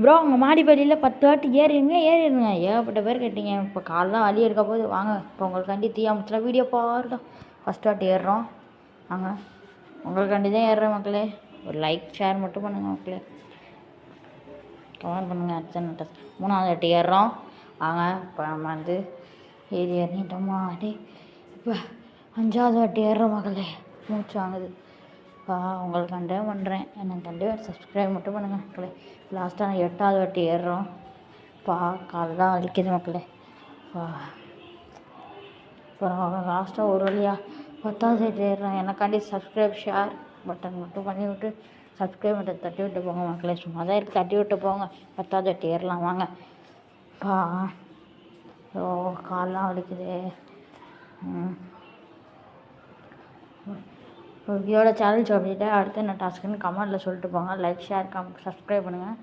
Bro உங்கள் மாடிப்படியில் 10 வாட்டி ஏறிடுங்க ஏகப்பட்ட பேர் கேட்டீங்க. இப்போ காலெலாம் வலி எடுக்க போது வாங்க. இப்போ உங்களுக்காண்டி தீயாமத்தில் வீடியோ பாருடா. ஃபஸ்ட் வாட்டி ஏறுறோம் வாங்க. உங்களுக்காண்டி தான் ஏறுறேன் மக்களே. ஒரு லைக் ஷேர் மட்டும் பண்ணுங்கள் மக்களே. கமெண்ட் பண்ணுங்கள். அடுத்த 3வது வாட்டி ஏறுறோம் வாங்க. இப்போ நம்ம வந்து ஏறிட்டோமா அடி. இப்போ 5வது வாட்டி ஏறுறோம் மக்களே. மூச்சு வாங்குது. உங்களுக்கு கண்டே பண்ணுறேன். எனக்கு கண்டே சப்ஸ்கிரைப் மட்டும் பண்ணுங்கள் மக்களே. லாஸ்ட்டாக 8வது வாட்டி ஏறுறோம். கால் தான் வலிக்குது மக்களே. இப்போ லாஸ்ட்டாக ஒரு வழியாக 10வது வாட்டி ஏறுறோம். எனக்காண்டி சப்ஸ்கிரைப் ஷேர் பட்டன் மட்டும் பண்ணி விட்டு சப்ஸ்கிரைப் பட்டன் தட்டி விட்டு போங்க மக்களே. சும்மா தான் இருக்குது, தட்டி விட்டு போங்க. 10வது வாட்டி ஏறலாம் வாங்க. கால்லாம் வலிக்குது. இப்போ வீடியோட சேனல் சொல்லிவிட்டு அடுத்து என்ன டாஸ்க்குன்னு கமெண்ட்டில் சொல்லிட்டு போங்க. லைக் ஷேர் சப்ஸ்கிரைப் பண்ணுங்கள்.